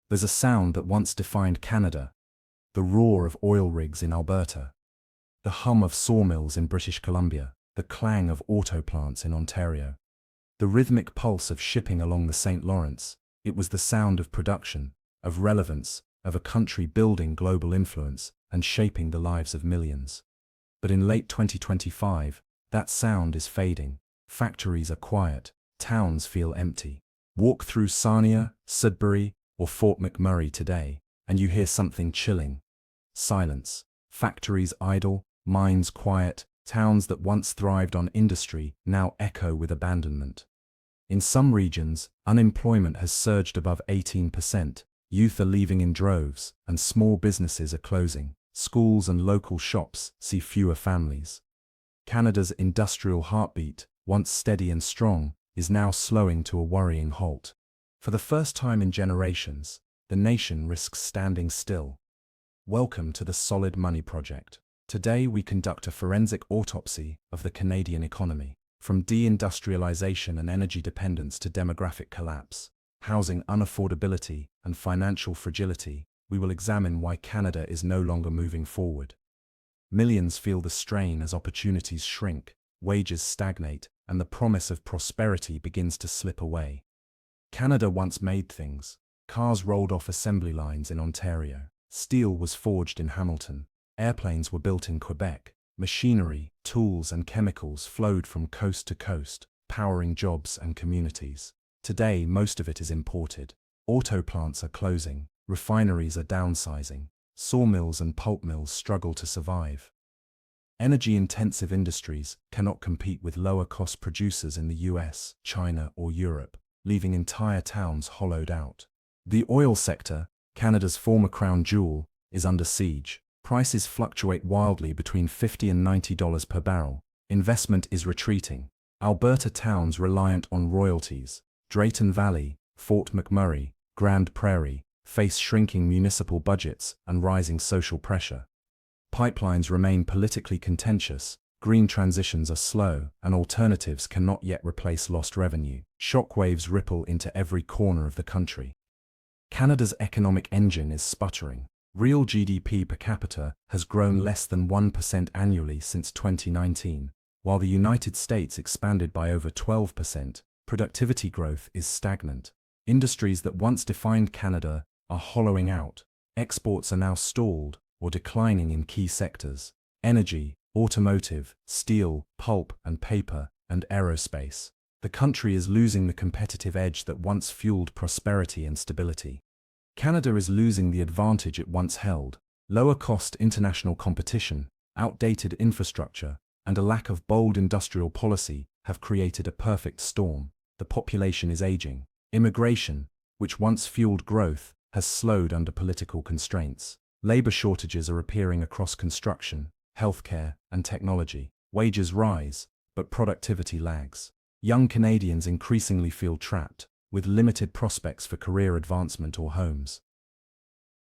There's a sound that once defined Canada: the roar of oil rigs in Alberta, the hum of sawmills in British Columbia, the clang of auto plants in Ontario, the rhythmic pulse of shipping along the St. Lawrence. It was the sound of production, of relevance, of a country building global influence and shaping the lives of millions. But in late 2025, that sound is fading. Factories are quiet, towns feel empty. Walk through Sarnia, Sudbury, or Fort McMurray today, and you hear something chilling. Silence. Factories idle, mines quiet, towns that once thrived on industry now echo with abandonment. In some regions, unemployment has surged above 18%, youth are leaving in droves, and small businesses are closing. Schools and local shops see fewer families. Canada's industrial heartbeat, once steady and strong, is now slowing to a worrying halt. For the first time in generations, the nation risks standing still. Welcome to the Solid Money Project. Today we conduct a forensic autopsy of the Canadian economy. From deindustrialization and energy dependence to demographic collapse, housing unaffordability and financial fragility, we will examine why Canada is no longer moving forward. Millions feel the strain as opportunities shrink, wages stagnate, and the promise of prosperity begins to slip away. Canada once made things. Cars rolled off assembly lines in Ontario. Steel was forged in Hamilton. Airplanes were built in Quebec. Machinery, tools, and chemicals flowed from coast to coast, powering jobs and communities. Today, most of it is imported. Auto plants are closing. Refineries are downsizing. Sawmills and pulp mills struggle to survive. Energy-intensive industries cannot compete with lower-cost producers in the US, China, or Europe, leaving entire towns hollowed out. The oil sector, Canada's former crown jewel, is under siege. Prices fluctuate wildly between $50 and $90 per barrel. Investment is retreating. Alberta towns reliant on royalties, Drayton Valley, Fort McMurray, Grande Prairie, face shrinking municipal budgets and rising social pressure. Pipelines remain politically contentious, green transitions are slow, and alternatives cannot yet replace lost revenue. Shockwaves ripple into every corner of the country. Canada's economic engine is sputtering. Real GDP per capita has grown less than 1% annually since 2019, while the United States expanded by over 12%. Productivity growth is stagnant. Industries that once defined Canada are hollowing out. Exports are now stalled or declining in key sectors: energy, automotive, steel, pulp and paper, and aerospace. The country is losing the competitive edge that once fueled prosperity and stability. Canada is losing the advantage it once held. Lower-cost international competition, outdated infrastructure, and a lack of bold industrial policy have created a perfect storm. The population is aging. Immigration, which once fueled growth, has slowed under political constraints. Labor shortages are appearing across construction, healthcare, and technology. Wages rise, but productivity lags. Young Canadians increasingly feel trapped, with limited prospects for career advancement or homes.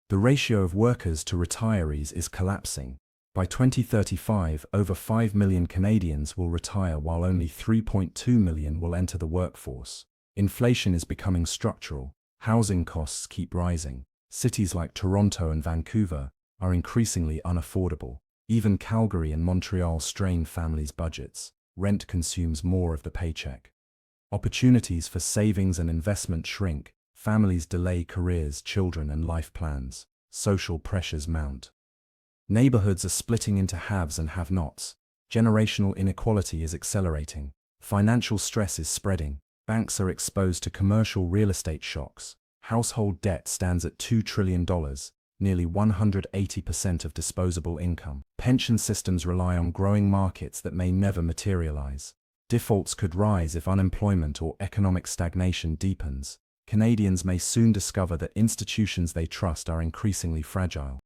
The ratio of workers to retirees is collapsing. By 2035, over 5 million Canadians will retire while only 3.2 million will enter the workforce. Inflation is becoming structural. Housing costs keep rising. Cities like Toronto and Vancouver are increasingly unaffordable. Even Calgary and Montreal strain families' budgets. Rent consumes more of the paycheck. Opportunities for savings and investment shrink. Families delay careers, children, and life plans. Social pressures mount. Neighborhoods are splitting into haves and have-nots. Generational inequality is accelerating. Financial stress is spreading. Banks are exposed to commercial real estate shocks. Household debt stands at $2 trillion, nearly 180% of disposable income. Pension systems rely on growing markets that may never materialize. Defaults could rise if unemployment or economic stagnation deepens. Canadians may soon discover that institutions they trust are increasingly fragile.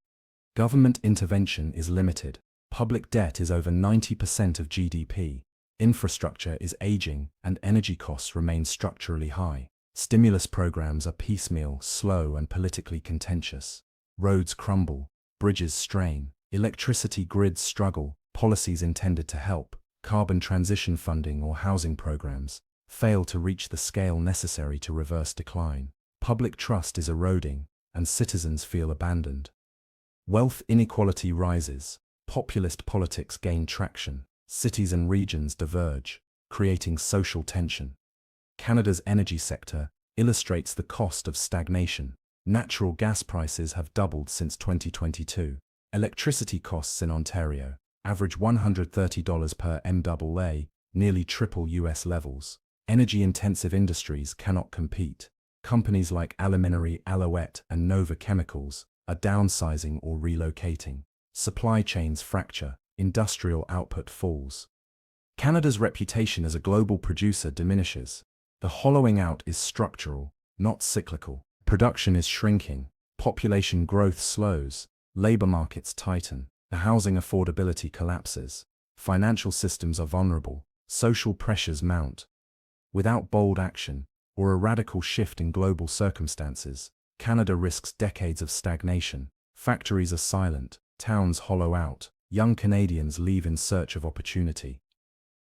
Government intervention is limited. Public debt is over 90% of GDP. Infrastructure is aging, and energy costs remain structurally high. Stimulus programs are piecemeal, slow, and politically contentious. Roads crumble, bridges strain, electricity grids struggle. Policies intended to help, carbon transition funding or housing programs, fail to reach the scale necessary to reverse decline. Public trust is eroding, and citizens feel abandoned. Wealth inequality rises, populist politics gain traction, cities and regions diverge, creating social tension. Canada's energy sector illustrates the cost of stagnation. Natural gas prices have doubled since 2022. Electricity costs in Ontario average $130 per MAA, nearly triple US levels. Energy-intensive industries cannot compete. Companies like Aluminary, Alouette, and Nova Chemicals are downsizing or relocating. Supply chains fracture, industrial output falls. Canada's reputation as a global producer diminishes. The hollowing out is structural, not cyclical. Production is shrinking, population growth slows, labor markets tighten, the housing affordability collapses, financial systems are vulnerable, social pressures mount. Without bold action, or a radical shift in global circumstances, Canada risks decades of stagnation. Factories are silent, towns hollow out, young Canadians leave in search of opportunity.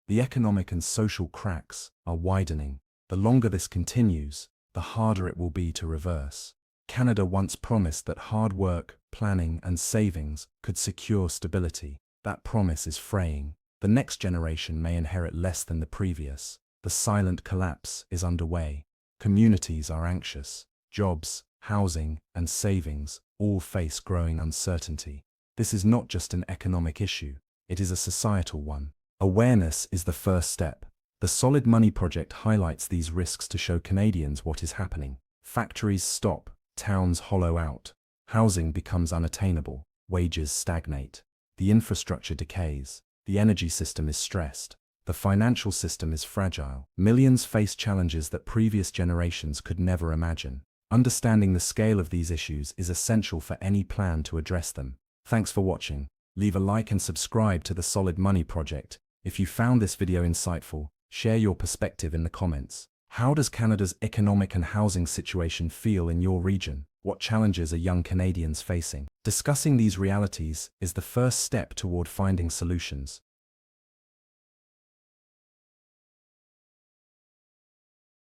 The economic and social cracks are widening. The longer this continues, the harder it will be to reverse. Canada once promised that hard work, planning, and savings could secure stability. That promise is fraying. The next generation may inherit less than the previous. The silent collapse is underway. Communities are anxious. Jobs, housing, and savings all face growing uncertainty. This is not just an economic issue, it is a societal one. Awareness is the first step. The Solid Money Project highlights these risks to show Canadians what is happening. Factories stop, towns hollow out, housing becomes unattainable, wages stagnate, the infrastructure decays, the energy system is stressed, the financial system is fragile. Millions face challenges that previous generations could never imagine. Understanding the scale of these issues is essential for any plan to address them. Thanks for watching. Leave a like and subscribe to the Solid Money Project. If you found this video insightful, share your perspective in the comments. How does Canada's economic and housing situation feel in your region? What challenges are young Canadians facing? Discussing these realities is the first step toward finding solutions.